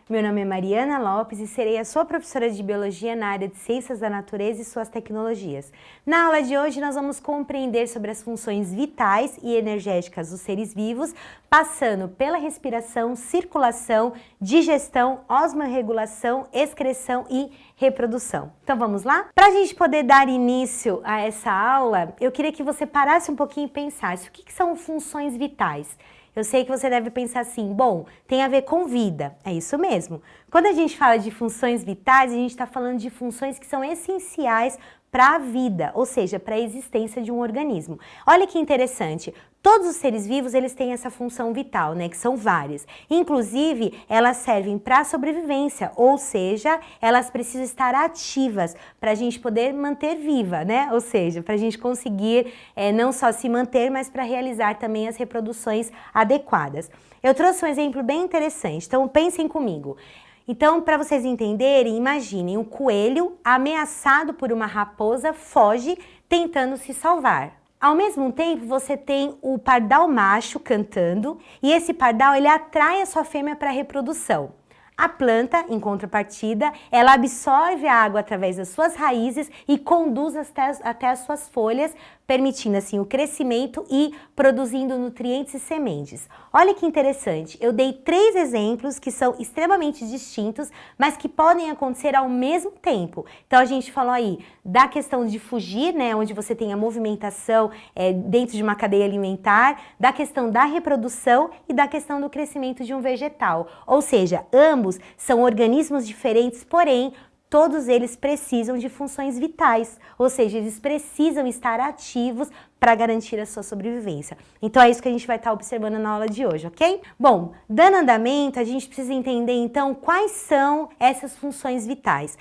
Meu nome é Mariana Lopes e serei a sua professora de Biologia na área de Ciências da Natureza e suas tecnologias. Na aula de hoje nós vamos compreender sobre as funções vitais e energéticas dos seres vivos, passando pela respiração, circulação, digestão, osmorregulação, excreção e reprodução. Então vamos lá? Para a gente poder dar início a essa aula, eu queria que você parasse um pouquinho e pensasse o que são funções vitais. Eu sei que você deve pensar assim, bom, tem a ver com vida, é isso mesmo. Quando a gente fala de funções vitais, a gente está falando de funções que são essenciais para a vida, ou seja, para a existência de um organismo. Olha que interessante, todos os seres vivos eles têm essa função vital, né, que são várias. Inclusive, elas servem para a sobrevivência, ou seja, elas precisam estar ativas para a gente poder manter viva, né? Ou seja, para a gente conseguir não só se manter, mas para realizar também as reproduções adequadas. Eu trouxe um exemplo bem interessante, então pensem comigo. Então, para vocês entenderem, imaginem um coelho ameaçado por uma raposa foge tentando se salvar. Ao mesmo tempo, você tem o pardal macho cantando e esse pardal ele atrai a sua fêmea para a reprodução. A planta, em contrapartida, ela absorve a água através das suas raízes e conduz até as suas folhas, permitindo assim o crescimento e produzindo nutrientes e sementes. Olha que interessante, eu dei 3 exemplos que são extremamente distintos, mas que podem acontecer ao mesmo tempo. Então a gente falou aí da questão de fugir, né, onde você tem a movimentação dentro de uma cadeia alimentar, da questão da reprodução e da questão do crescimento de um vegetal. Ou seja, ambos são organismos diferentes, porém, todos eles precisam de funções vitais, ou seja, eles precisam estar ativos para garantir a sua sobrevivência. Então é isso que a gente vai estar observando na aula de hoje, ok? Bom, dando andamento, a gente precisa entender então quais são essas funções vitais.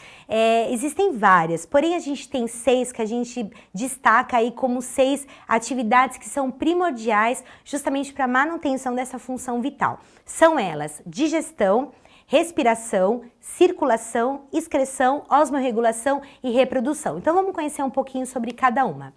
Existem várias, porém a gente tem 6 que a gente destaca aí como 6 atividades que são primordiais justamente para a manutenção dessa função vital. São elas digestão, respiração, circulação, excreção, osmorregulação e reprodução. Então vamos conhecer um pouquinho sobre cada uma.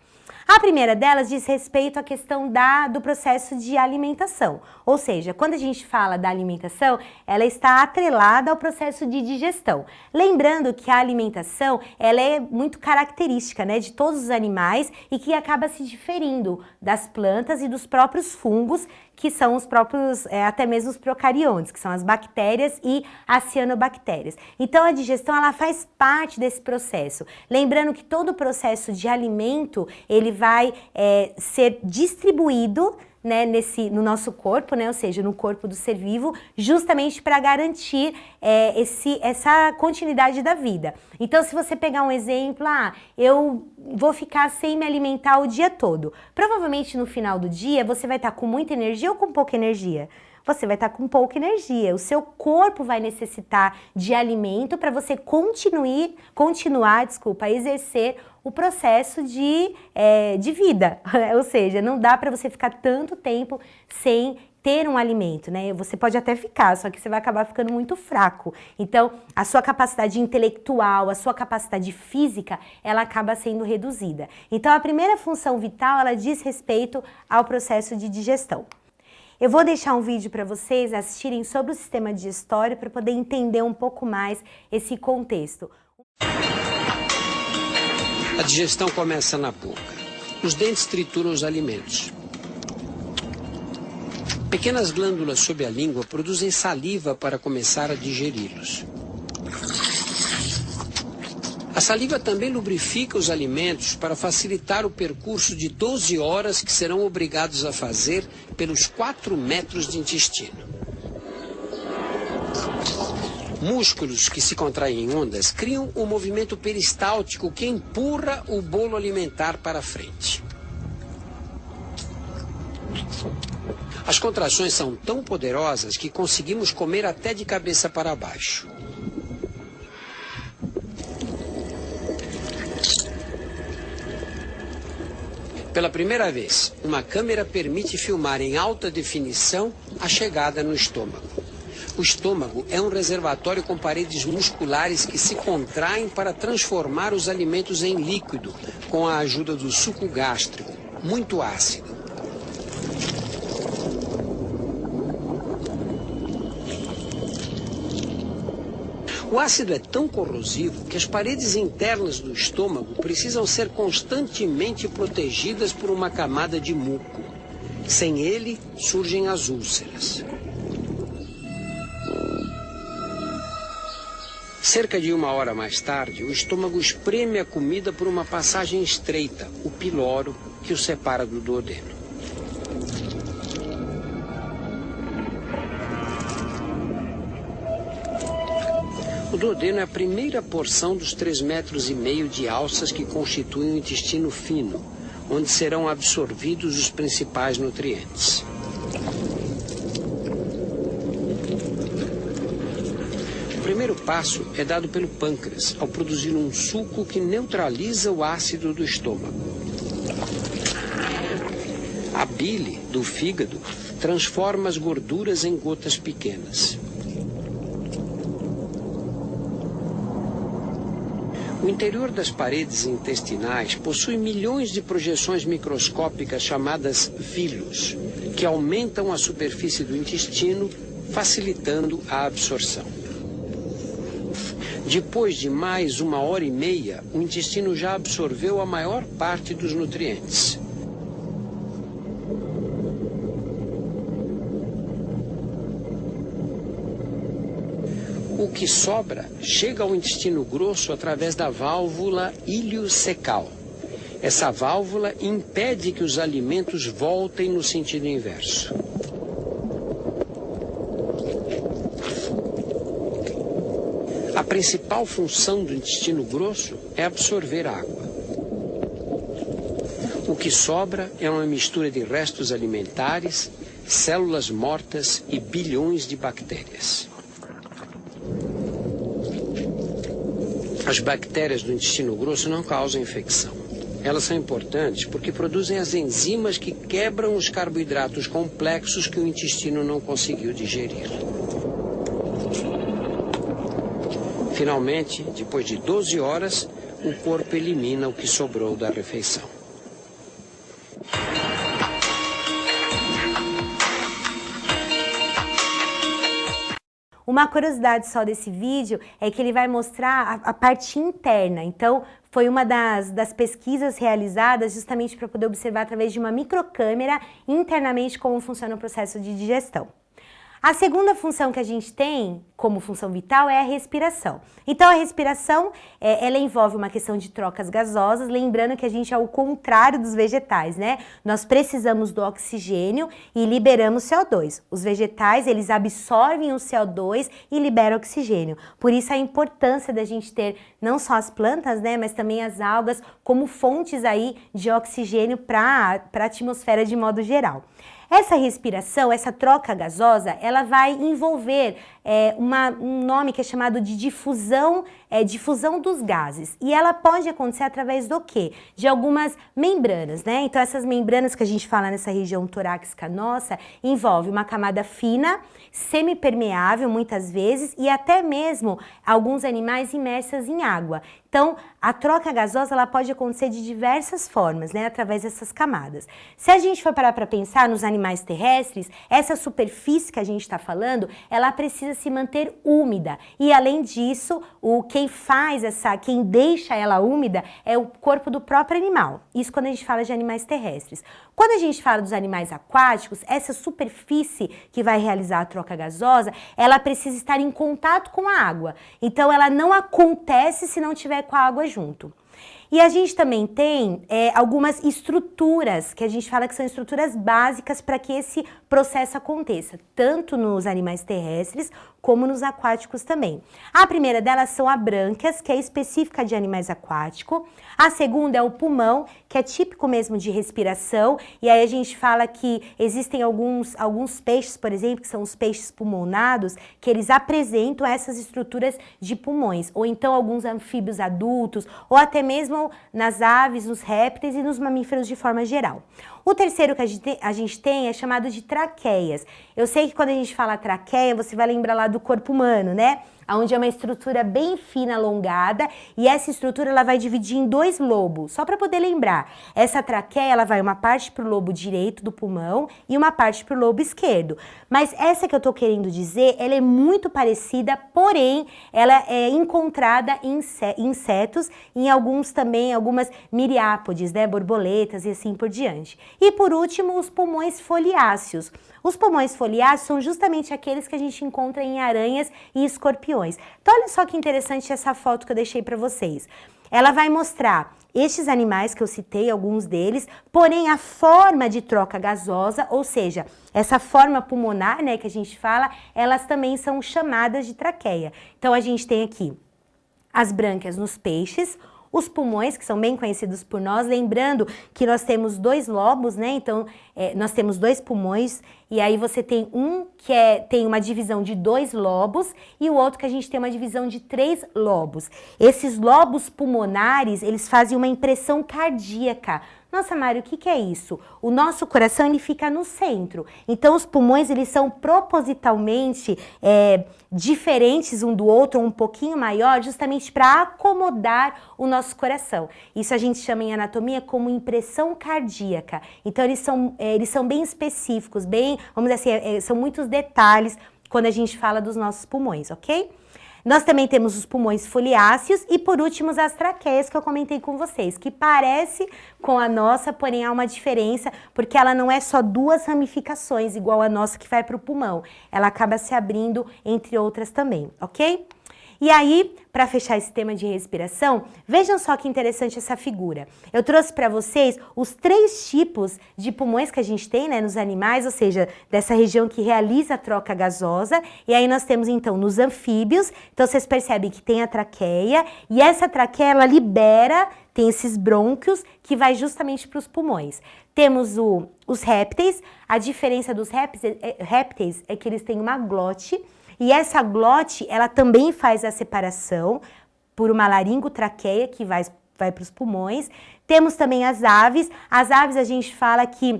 A primeira delas diz respeito à questão do processo de alimentação, ou seja, quando a gente fala da alimentação, ela está atrelada ao processo de digestão. Lembrando que a alimentação, ela é muito característica, né, de todos os animais e que acaba se diferindo das plantas e dos próprios fungos, que são os próprios, até mesmo os procariontes, que são as bactérias e as cianobactérias. Então a digestão, ela faz parte desse processo. Lembrando que todo o processo de alimento, ele vai ser distribuído, né, no nosso corpo, né, ou seja, no corpo do ser vivo, justamente para garantir essa continuidade da vida. Então, se você pegar um exemplo, eu vou ficar sem me alimentar o dia todo. Provavelmente no final do dia você vai estar com muita energia ou com pouca energia? Você vai estar com pouca energia, o seu corpo vai necessitar de alimento para você continuar a exercer o processo de vida, ou seja, não dá para você ficar tanto tempo sem ter um alimento, né? Você pode até ficar, só que você vai acabar ficando muito fraco. Então, a sua capacidade intelectual, a sua capacidade física, ela acaba sendo reduzida. Então, a primeira função vital, ela diz respeito ao processo de digestão. Eu vou deixar um vídeo para vocês assistirem sobre o sistema digestório para poder entender um pouco mais esse contexto. A digestão começa na boca. Os dentes trituram os alimentos. Pequenas glândulas sob a língua produzem saliva para começar a digeri-los. A saliva também lubrifica os alimentos para facilitar o percurso de 12 horas que serão obrigados a fazer pelos 4 metros de intestino. Músculos que se contraem em ondas criam um movimento peristáltico que empurra o bolo alimentar para frente. As contrações são tão poderosas que conseguimos comer até de cabeça para baixo. Pela primeira vez, uma câmera permite filmar em alta definição a chegada no estômago. O estômago é um reservatório com paredes musculares que se contraem para transformar os alimentos em líquido, com a ajuda do suco gástrico, muito ácido. O ácido é tão corrosivo que as paredes internas do estômago precisam ser constantemente protegidas por uma camada de muco. Sem ele, surgem as úlceras. Cerca de 1 hora mais tarde, o estômago espreme a comida por uma passagem estreita, o piloro, que o separa do duodeno. O duodeno é a primeira porção dos 3,5 metros de alças que constituem o intestino fino, onde serão absorvidos os principais nutrientes. O primeiro passo é dado pelo pâncreas, ao produzir um suco que neutraliza o ácido do estômago. A bile do fígado transforma as gorduras em gotas pequenas. O interior das paredes intestinais possui milhões de projeções microscópicas chamadas vilhos, que aumentam a superfície do intestino, facilitando a absorção. Depois de mais 1 hora e meia, o intestino já absorveu a maior parte dos nutrientes. O que sobra chega ao intestino grosso através da válvula iliocecal. Essa válvula impede que os alimentos voltem no sentido inverso. A principal função do intestino grosso é absorver água. O que sobra é uma mistura de restos alimentares, células mortas e bilhões de bactérias. As bactérias do intestino grosso não causam infecção. Elas são importantes porque produzem as enzimas que quebram os carboidratos complexos que o intestino não conseguiu digerir. Finalmente, depois de 12 horas, o corpo elimina o que sobrou da refeição. Uma curiosidade só desse vídeo é que ele vai mostrar a parte interna. Então, foi uma das pesquisas realizadas justamente para poder observar através de uma microcâmera internamente como funciona o processo de digestão. A segunda função que a gente tem como função vital é a respiração. Então a respiração, ela envolve uma questão de trocas gasosas, lembrando que a gente é o contrário dos vegetais, né? Nós precisamos do oxigênio e liberamos CO2. Os vegetais, eles absorvem o CO2 e liberam oxigênio. Por isso a importância da gente ter não só as plantas, né, mas também as algas como fontes aí de oxigênio para a atmosfera de modo geral. Essa respiração, essa troca gasosa, ela vai envolver um nome que é chamado de difusão dos gases. E ela pode acontecer através do quê? De algumas membranas, né? Então essas membranas que a gente fala nessa região torácica nossa, envolve uma camada fina, semipermeável muitas vezes e até mesmo alguns animais imersos em água. Então, a troca gasosa ela pode acontecer de diversas formas, né, através dessas camadas. Se a gente for parar para pensar nos animais terrestres, essa superfície que a gente está falando, ela precisa se manter úmida. E além disso, quem deixa ela úmida é o corpo do próprio animal. Isso quando a gente fala de animais terrestres. Quando a gente fala dos animais aquáticos, essa superfície que vai realizar a troca gasosa, ela precisa estar em contato com a água. Então, ela não acontece se não tiver com a água junto. E a gente também tem algumas estruturas, que a gente fala que são estruturas básicas para que esse processo aconteça, tanto nos animais terrestres como nos aquáticos também. A primeira delas são a brânquias, que é específica de animais aquáticos. A segunda é o pulmão, que é típico mesmo de respiração. E aí a gente fala que existem alguns peixes, por exemplo, que são os peixes pulmonados, que eles apresentam essas estruturas de pulmões. Ou então alguns anfíbios adultos, ou até mesmo nas aves, nos répteis e nos mamíferos de forma geral. O terceiro que a gente tem é chamado de traqueias. Eu sei que quando a gente fala traqueia, você vai lembrar lá do corpo humano, né? onde é uma estrutura bem fina, alongada, e essa estrutura ela vai dividir em 2 lobos, só para poder lembrar. Essa traqueia, ela vai uma parte para o lobo direito do pulmão e uma parte para o lobo esquerdo. Mas essa que eu tô querendo dizer, ela é muito parecida, porém, ela é encontrada em insetos, em algumas miriápodes, né, borboletas e assim por diante. E por último, os pulmões foliáceos. Os pulmões foliáceos são justamente aqueles que a gente encontra em aranhas e escorpiões. Então, olha só que interessante essa foto que eu deixei para vocês. Ela vai mostrar estes animais que eu citei, alguns deles, porém a forma de troca gasosa, ou seja, essa forma pulmonar, né, que a gente fala, elas também são chamadas de traqueia. Então, a gente tem aqui as brânquias nos peixes, os pulmões, que são bem conhecidos por nós, lembrando que nós temos 2 lobos, né? Então, nós temos 2 pulmões, e aí você tem um que tem uma divisão de 2 lobos, e o outro que a gente tem uma divisão de 3 lobos. Esses lobos pulmonares, eles fazem uma impressão cardíaca. Nossa, Mário, o que é isso? O nosso coração, ele fica no centro. Então, os pulmões, eles são propositalmente diferentes um do outro, um pouquinho maior, justamente para acomodar o nosso coração. Isso a gente chama em anatomia como impressão cardíaca. Então, eles são bem específicos, bem, vamos dizer assim, são muitos detalhes quando a gente fala dos nossos pulmões, ok? Nós também temos os pulmões foliáceos e, por último, as traqueias que eu comentei com vocês, que parece com a nossa, porém há uma diferença, porque ela não é só 2 ramificações, igual a nossa que vai para o pulmão. Ela acaba se abrindo entre outras também, ok? E aí, para fechar esse tema de respiração, vejam só que interessante essa figura. Eu trouxe para vocês os 3 tipos de pulmões que a gente tem, né, nos animais, ou seja, dessa região que realiza a troca gasosa. E aí nós temos, então, nos anfíbios, então vocês percebem que tem a traqueia, e essa traqueia, ela libera, tem esses brônquios, que vai justamente para os pulmões. Temos os répteis, a diferença dos répteis é que eles têm uma glote, e essa glote, ela também faz a separação por uma laringotraqueia que vai para os pulmões. Temos também as aves. As aves, a gente fala que,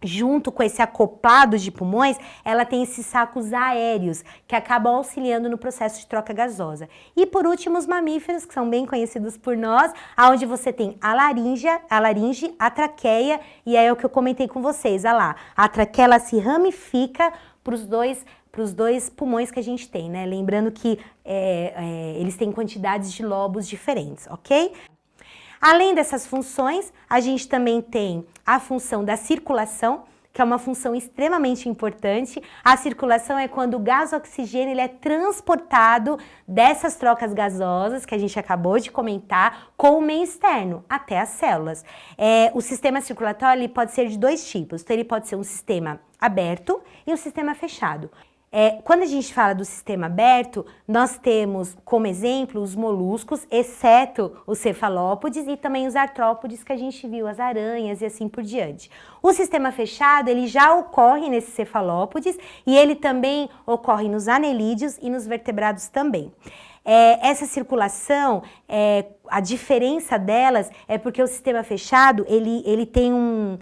junto com esse acoplado de pulmões, ela tem esses sacos aéreos que acabam auxiliando no processo de troca gasosa. E por último, os mamíferos, que são bem conhecidos por nós, onde você tem a laringe, a traqueia, e aí é o que eu comentei com vocês, olha lá, a traqueia ela se ramifica para os dois pulmões que a gente tem, né? Lembrando que eles têm quantidades de lobos diferentes, ok? Além dessas funções, a gente também tem a função da circulação, que é uma função extremamente importante. A circulação é quando o gás oxigênio ele é transportado dessas trocas gasosas, que a gente acabou de comentar, com o meio externo, até as células. O sistema circulatório ele pode ser de 2 tipos. Então, ele pode ser um sistema aberto e um sistema fechado. Quando a gente fala do sistema aberto, nós temos como exemplo os moluscos, exceto os cefalópodes e também os artrópodes que a gente viu, as aranhas e assim por diante. O sistema fechado, ele já ocorre nesses cefalópodes e ele também ocorre nos anelídeos e nos vertebrados também. Essa circulação, a diferença delas é porque o sistema fechado, ele tem um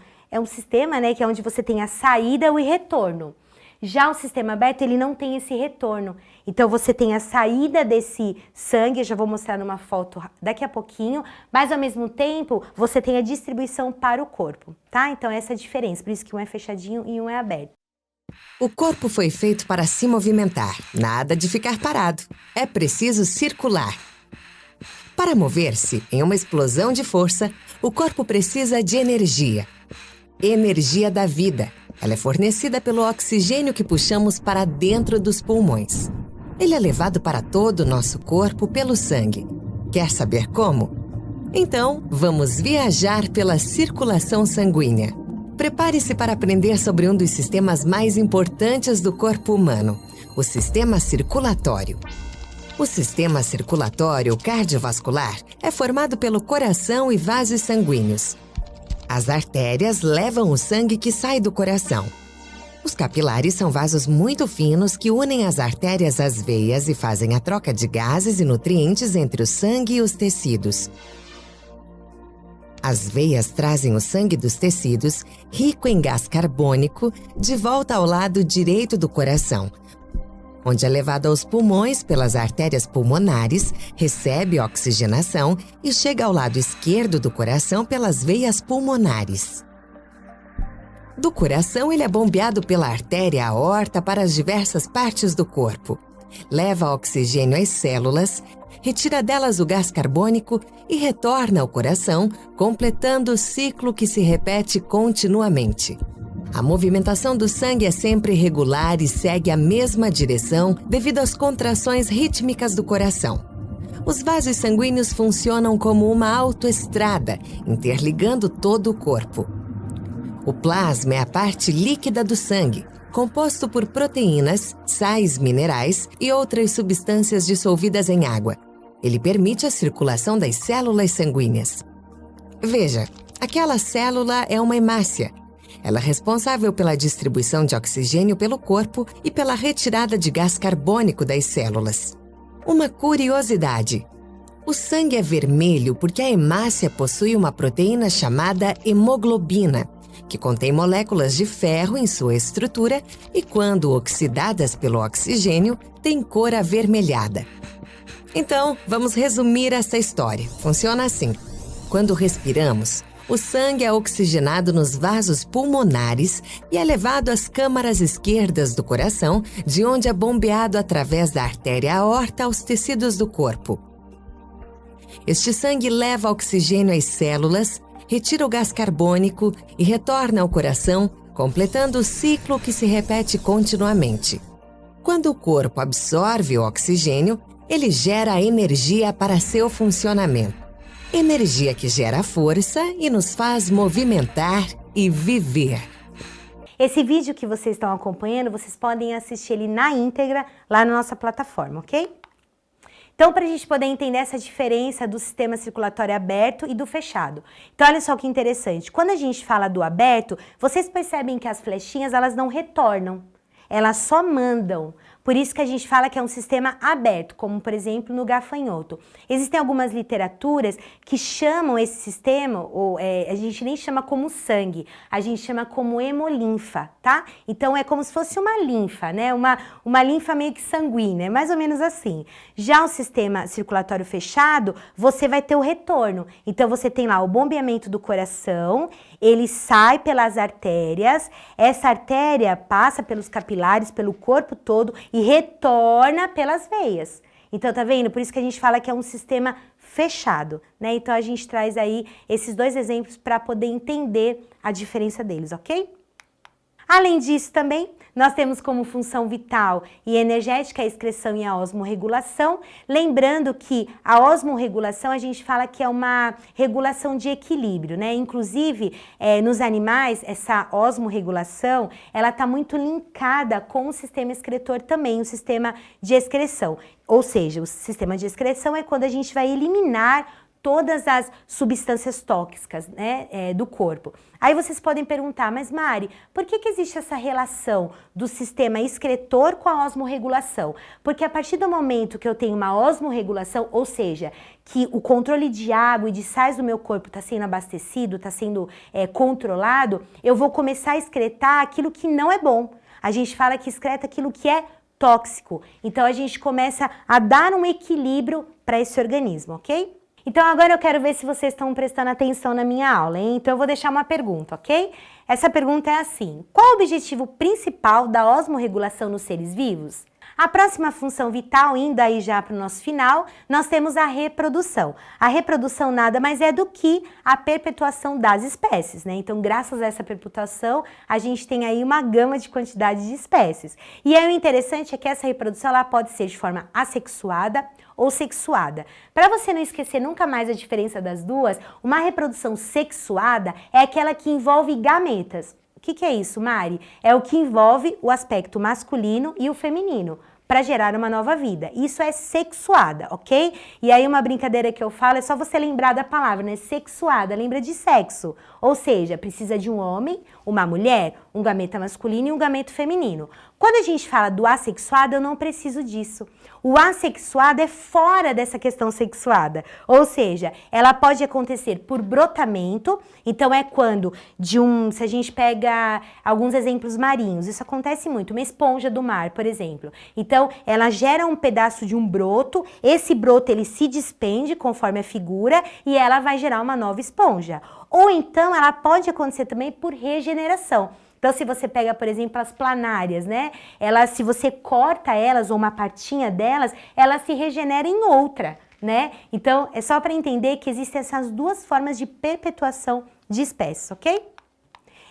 sistema, né, que é onde você tem a saída e o retorno. Já o sistema aberto, ele não tem esse retorno. Então, você tem a saída desse sangue, eu já vou mostrar numa foto daqui a pouquinho, mas ao mesmo tempo, você tem a distribuição para o corpo, tá? Então, essa é a diferença, por isso que um é fechadinho e um é aberto. O corpo foi feito para se movimentar, nada de ficar parado. É preciso circular. Para mover-se em uma explosão de força, o corpo precisa de energia. Energia da vida. Ela é fornecida pelo oxigênio que puxamos para dentro dos pulmões. Ele é levado para todo o nosso corpo pelo sangue. Quer saber como? Então, vamos viajar pela circulação sanguínea. Prepare-se para aprender sobre um dos sistemas mais importantes do corpo humano, o sistema circulatório. O sistema circulatório cardiovascular é formado pelo coração e vasos sanguíneos. As artérias levam o sangue que sai do coração. Os capilares são vasos muito finos que unem as artérias às veias e fazem a troca de gases e nutrientes entre o sangue e os tecidos. As veias trazem o sangue dos tecidos, rico em gás carbônico, de volta ao lado direito do coração, onde é levado aos pulmões pelas artérias pulmonares, recebe oxigenação e chega ao lado esquerdo do coração pelas veias pulmonares. Do coração, ele é bombeado pela artéria aorta para as diversas partes do corpo. Leva oxigênio às células, retira delas o gás carbônico e retorna ao coração, completando o ciclo que se repete continuamente. A movimentação do sangue é sempre regular e segue a mesma direção devido às contrações rítmicas do coração. Os vasos sanguíneos funcionam como uma autoestrada, interligando todo o corpo. O plasma é a parte líquida do sangue, composto por proteínas, sais minerais e outras substâncias dissolvidas em água. Ele permite a circulação das células sanguíneas. Veja, aquela célula é uma hemácia. Ela é responsável pela distribuição de oxigênio pelo corpo e pela retirada de gás carbônico das células. Uma curiosidade: o sangue é vermelho porque a hemácia possui uma proteína chamada hemoglobina, que contém moléculas de ferro em sua estrutura e, quando oxidadas pelo oxigênio, tem cor avermelhada. Então, vamos resumir essa história. Funciona assim: quando respiramos, o sangue é oxigenado nos vasos pulmonares e é levado às câmaras esquerdas do coração, de onde é bombeado através da artéria aorta aos tecidos do corpo. Este sangue leva oxigênio às células, retira o gás carbônico e retorna ao coração, completando o ciclo que se repete continuamente. Quando o corpo absorve o oxigênio, ele gera energia para seu funcionamento. Energia que gera força e nos faz movimentar e viver. Esse vídeo que vocês estão acompanhando, vocês podem assistir ele na íntegra lá na nossa plataforma, ok? Então, para a gente poder entender essa diferença do sistema circulatório aberto e do fechado. Então, olha só que interessante. Quando a gente fala do aberto, vocês percebem que as flechinhas, elas não retornam. Elas só mandam. Por isso que a gente fala que é um sistema aberto, como, por exemplo, no gafanhoto. Existem algumas literaturas que chamam esse sistema, a gente nem chama como sangue, a gente chama como hemolinfa, tá? Então, é como se fosse uma linfa, né? Uma linfa meio que sanguínea, mais ou menos assim. Já o sistema circulatório fechado, você vai ter o retorno. Então, você tem lá o bombeamento do coração, ele sai pelas artérias, essa artéria passa pelos capilares, pelo corpo todo e retorna pelas veias. Então, tá vendo? Por isso que a gente fala que é um sistema fechado, né? Então, a gente traz aí esses dois exemplos para poder entender a diferença deles, ok? Além disso também, nós temos como função vital e energética a excreção e a osmorregulação. Lembrando que a osmorregulação a gente fala que é uma regulação de equilíbrio, né? Inclusive, nos animais, essa osmorregulação, ela está muito linkada com o sistema excretor também, o sistema de excreção. Ou seja, o sistema de excreção é quando a gente vai eliminar todas as substâncias tóxicas, né, do corpo. Aí vocês podem perguntar, mas Mari, por que existe essa relação do sistema excretor com a osmorregulação? Porque a partir do momento que eu tenho uma osmorregulação, ou seja, que o controle de água e de sais do meu corpo está sendo abastecido, está sendo controlado, eu vou começar a excretar aquilo que não é bom. A gente fala que excreta aquilo que é tóxico. Então a gente começa a dar um equilíbrio para esse organismo, ok? Então agora eu quero ver se vocês estão prestando atenção na minha aula, hein? Então eu vou deixar uma pergunta, ok? Essa pergunta é assim: qual o objetivo principal da osmorregulação nos seres vivos? A próxima função vital, indo aí já para o nosso final, nós temos a reprodução. A reprodução nada mais é do que a perpetuação das espécies, né? Então, graças a essa perpetuação, a gente tem aí uma gama de quantidade de espécies. E aí o interessante é que essa reprodução ela pode ser de forma assexuada ou sexuada. Para você não esquecer nunca mais a diferença das duas, uma reprodução sexuada é aquela que envolve gametas. O que é isso, Mari? É o que envolve o aspecto masculino e o feminino para gerar uma nova vida. Isso é sexuada, ok? E aí uma brincadeira que eu falo é só você lembrar da palavra, né? Sexuada, lembra de sexo. Ou seja, precisa de um homem, uma mulher, um gameta masculino e um gameto feminino. Quando a gente fala do assexuado, eu não preciso disso. O assexuado é fora dessa questão sexuada, ou seja, ela pode acontecer por brotamento, então é quando se a gente pega alguns exemplos marinhos, isso acontece muito, uma esponja do mar, por exemplo. Então, ela gera um pedaço de um broto, esse broto ele se despende conforme a figura e ela vai gerar uma nova esponja. Ou então, ela pode acontecer também por regeneração. Então, se você pega, por exemplo, as planárias, né? Se você corta elas ou uma partinha delas, ela se regenera em outra, né? Então, é só para entender que existem essas duas formas de perpetuação de espécies, ok?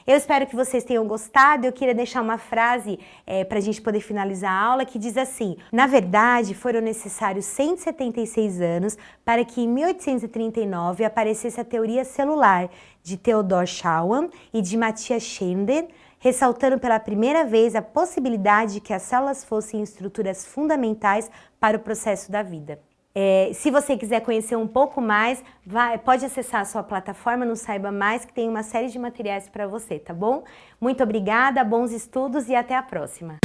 Eu espero que vocês tenham gostado. Eu queria deixar uma frase para a gente poder finalizar a aula que diz assim: na verdade, foram necessários 176 anos para que em 1839 aparecesse a teoria celular de Theodor Schwann e de Matthias Schender, ressaltando pela primeira vez a possibilidade de que as células fossem estruturas fundamentais para o processo da vida. Se você quiser conhecer um pouco mais, pode acessar a sua plataforma no Saiba Mais, que tem uma série de materiais para você, tá bom? Muito obrigada, bons estudos e até a próxima!